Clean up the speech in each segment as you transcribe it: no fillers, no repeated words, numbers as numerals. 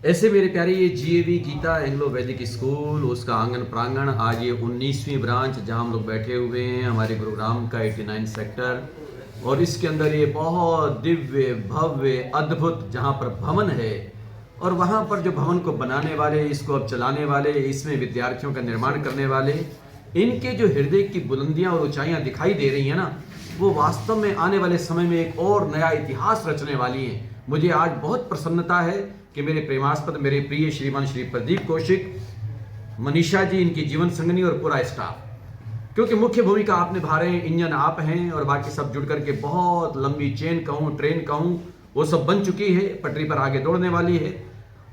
ऐसे मेरे प्यारे ये जीएवी गीता एंग्लो वैदिक स्कूल, उसका आंगन प्रांगण, आज ये 19वीं ब्रांच जहां हम लोग बैठे हुए हैं हमारे गुरुग्राम का 89 सेक्टर, और इसके अंदर ये बहुत दिव्य भव्य अद्भुत जहां पर भवन है, और वहां पर जो भवन को बनाने वाले, इसको अब चलाने वाले, इसमें विद्यार्थियों का निर्माण करने वाले, इनके जो हृदय की बुलंदियां और ऊंचाइयां दिखाई दे रही हैं ना, वो वास्तव में आने वाले समय में एक और नया इतिहास रचने वाली हैं। मुझे आज बहुत प्रसन्नता है कि मेरे प्रेमास्पद, मेरे प्रिय श्रीमान श्री प्रदीप कौशिक, मनीषा जी, इनकी जीवन संगनी और पूरा स्टाफ, क्योंकि मुख्य भूमिका आप निभा रहे हैं, इंजन आप हैं, और बाकी सब जुड़ करके बहुत लंबी चेन कहूँ, ट्रेन कहूँ, वो सब बन चुकी है, पटरी पर आगे दौड़ने वाली है।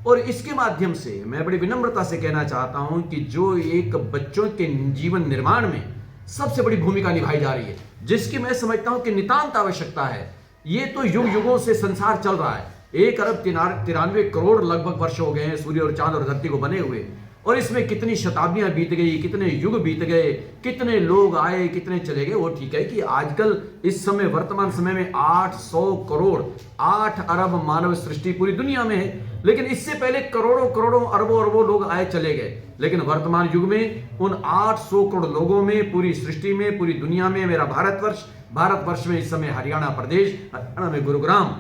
और इसके माध्यम से मैं बड़ी विनम्रता से कहना चाहता हूं कि जो एक बच्चों के जीवन निर्माण में सबसे बड़ी भूमिका निभाई जा रही है, जिसकी मैं समझता हूं कि नितांत आवश्यकता है। ये तो युग युगों से संसार चल रहा है, 1 अरब 93 करोड़ लगभग वर्ष हो गए हैं सूर्य और चांद और धरती को बने हुए, और इसमें कितनी शताब्दियां बीत गई, कितने युग बीत गए, कितने लोग आए, कितने चले गए। वो ठीक है कि आजकल इस समय वर्तमान समय में 800 करोड़ 8 अरब मानव सृष्टि पूरी दुनिया में है, लेकिन इससे पहले करोड़ों करोड़ों अरबों अरबों लोग आए चले गए। लेकिन वर्तमान युग में उन 800 करोड़ लोगों में, पूरी सृष्टि में, पूरी दुनिया में, मेरा भारतवर्ष में इस समय हरियाणा प्रदेश, हरियाणा में गुरुग्राम,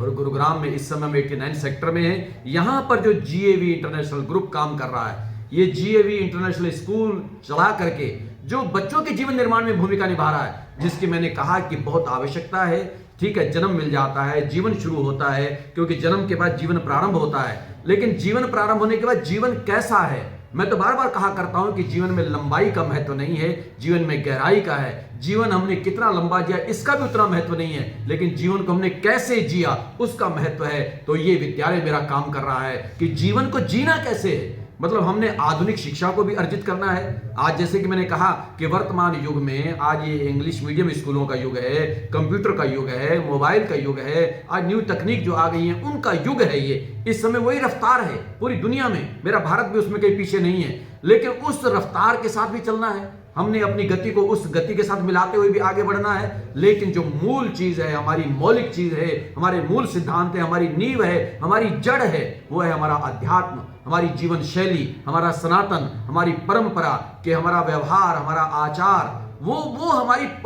और गुरुग्राम में इस समय में 89 सेक्टर में है। यहां पर जो जीएवी इंटरनेशनल ग्रुप काम कर रहा है, ये जीएवी इंटरनेशनल स्कूल चला करके जो बच्चों के जीवन निर्माण में भूमिका निभा रहा है, जिसकी मैंने कहा कि बहुत आवश्यकता है। ठीक है, जन्म मिल जाता है, जीवन शुरू होता है, क्योंकि जन्म के बाद जीवन प्रारंभ होता है, लेकिन जीवन प्रारंभ होने के बाद जीवन कैसा है, मैं तो बार बार कहा करता हूं कि जीवन में लंबाई का महत्व नहीं है, जीवन में गहराई का है। जीवन हमने कितना लंबा जिया इसका भी उतना महत्व नहीं है, लेकिन जीवन को हमने कैसे जिया उसका महत्व है। तो ये विद्यालय मेरा काम कर रहा है कि जीवन को जीना कैसे है, मतलब हमने आधुनिक शिक्षा को भी अर्जित करना है। आज जैसे कि मैंने कहा कि वर्तमान युग में आज ये इंग्लिश मीडियम स्कूलों का युग है, कंप्यूटर का युग है, मोबाइल का युग है, आज न्यू तकनीक जो आ गई है उनका युग है। ये इस समय वही रफ्तार है पूरी दुनिया में, मेरा भारत भी उसमें कहीं पीछे नहीं है, लेकिन उस रफ्तार के साथ भी चलना है। हमने अपनी गति को उस गति के साथ मिलाते हुए भी आगे बढ़ना है, लेकिन जो मूल चीज है, हमारी मौलिक चीज है, हमारे मूल सिद्धांत है, हमारी नींव है, हमारी जड़ है, वो है हमारा अध्यात्म, हमारी जीवन शैली, हमारा सनातन, हमारी परंपरा, कि हमारा व्यवहार, हमारा आचार, वो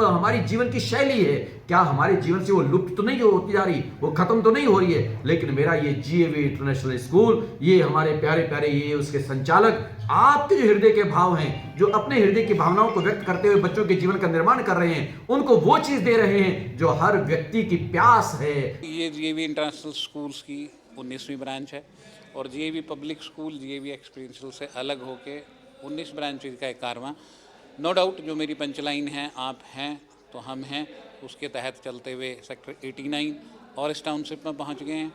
हमारी जीवन की शैली है। क्या हमारे जीवन से वो लुप्त तो नहीं होती जा रही, वो खत्म तो नहीं हो रही है, लेकिन मेरा ये जीएवी इंटरनेशनल स्कूल, ये हमारे प्यारे प्यारे ये उसके संचालक, आपके जो हृदय के भाव हैं, जो अपने हृदय की भावनाओं को व्यक्त करते हुए बच्चों के जीवन का निर्माण कर रहे हैं, उनको वो चीज दे रहे हैं जो हर व्यक्ति की प्यास है। ये जीएवी इंटरनेशनल स्कूल्स की 19वीं ब्रांच है, और GAV public school GAV experiential से अलग होके 19 ब्रांच का एक कारवां। नो डाउट जो मेरी पंचलाइन है, आप हैं तो हम हैं, उसके तहत चलते हुए सेक्टर 89 और इस टाउनशिप में पहुंच गए हैं।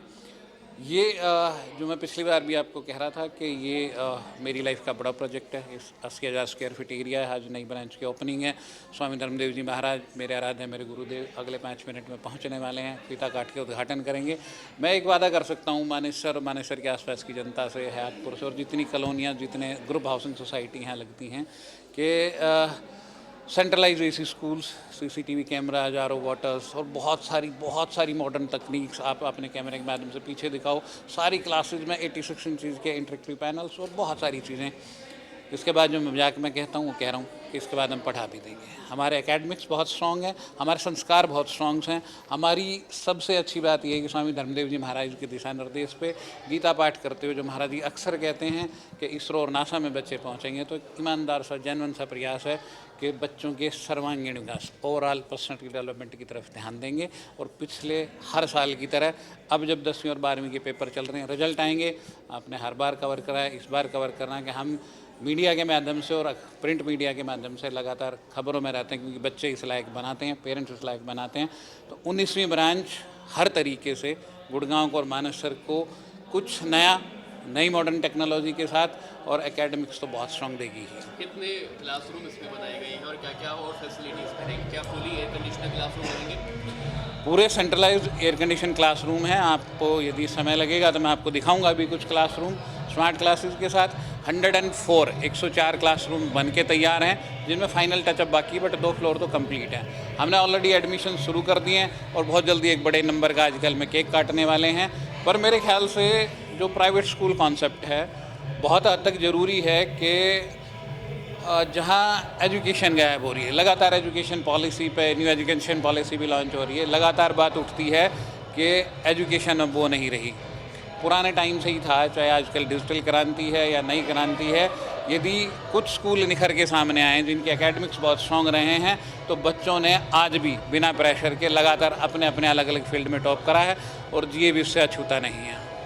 ये जो मैं पिछली बार भी आपको कह रहा था कि ये मेरी लाइफ का बड़ा प्रोजेक्ट है। इस 80,000 स्क्वायर फीट एरिया है। आज नई ब्रांच की ओपनिंग है। स्वामी धर्मदेव जी महाराज मेरे आराध्य हैं, मेरे गुरुदेव अगले 5 मिनट में पहुंचने वाले हैं, फीता काट के उद्घाटन करेंगे। मैं एक वादा कर सकता हूँ मानेसर और मानेसर के आसपास की जनता से, हयातपुर से, और जितनी कॉलोनियाँ, जितने ग्रुप हाउसिंग सोसाइटी यहाँ लगती हैं, कि centralise AC schools, CCTV cameras, RO waters और बहुत सारी मॉडर्न तकनीक्स आप अपने कैमरे के माध्यम से पीछे दिखाओ। सारी क्लासेज में 86 इंचज़ के इंटरेक्टिव पैनल्स और बहुत सारी चीज़ें। इसके बाद जो मजाक मैं कहता हूँ वो कह रहा हूँ कि इसके बाद हम पढ़ा भी देंगे। हमारे एकेडमिक्स बहुत स्ट्रॉन्ग हैं, हमारे संस्कार बहुत स्ट्रॉन्ग हैं। हमारी सबसे अच्छी बात यह है कि स्वामी धर्मदेव जी महाराज के दिशा निर्देश पे गीता पाठ करते हुए जो महाराज जी अक्सर कहते हैं कि इसरो और नासा में बच्चे पहुँचेंगे, तो एक ईमानदार सा जेन्युइन सा प्रयास है कि बच्चों के सर्वांगीण विकास, ओवरऑल पर्सनैलिटी डेवलपमेंट की तरफ ध्यान देंगे। और पिछले हर साल की तरह अब जब 10वीं और 12वीं के पेपर चल रहे हैं, रिजल्ट आएंगे, आपने हर बार कवर करा है, इस बार कवर करना है कि हम मीडिया के माध्यम से और प्रिंट मीडिया के माध्यम से लगातार खबरों में रहते हैं, क्योंकि बच्चे इस लायक बनाते हैं, पेरेंट्स इस लायक बनाते हैं। तो 19वीं ब्रांच हर तरीके से गुड़गांव को और मानेसर को कुछ नया, नई मॉडर्न टेक्नोलॉजी के साथ और एकेडमिक्स तो बहुत स्ट्रॉन्ग देगी ही। कितने क्लासरूम इसमें बनाए गए हैं और क्या क्या और फैसिलिटीज़ करेंगे? क्या फुली एयर कंडीशनर क्लासरूम बनेंगे? पूरे सेंट्रलाइज्ड एयर कंडीशन क्लासरूम हैं। आपको यदि समय लगेगा तो मैं आपको दिखाऊंगा अभी कुछ क्लासरूम स्मार्ट क्लासेस के साथ। 104 क्लासरूम बन के तैयार हैं, जिनमें फाइनल टचअप बाकी है, बट 2 फ्लोर तो कंप्लीट है। हमने ऑलरेडी एडमिशन शुरू कर दिए हैं और बहुत जल्दी एक बड़े नंबर का आजकल में केक काटने वाले हैं। पर मेरे ख्याल से जो प्राइवेट स्कूल कॉन्सेप्ट है बहुत हद तक ज़रूरी है कि जहाँ एजुकेशन गायब हो रही है, लगातार एजुकेशन पॉलिसी पे न्यू एजुकेशन पॉलिसी भी लॉन्च हो रही है, लगातार बात उठती है कि एजुकेशन अब वो नहीं रही, पुराने टाइम से ही था, चाहे आजकल डिजिटल क्रांति है या नई क्रांति है। यदि कुछ स्कूल निखर के सामने आए जिनके एकेडमिक्स बहुत स्ट्रॉन्ग रहे हैं तो बच्चों ने आज भी बिना प्रेशर के लगातार अपने अपने अलग अलग फील्ड में टॉप करा है और जीए भी उससे अछूता नहीं है।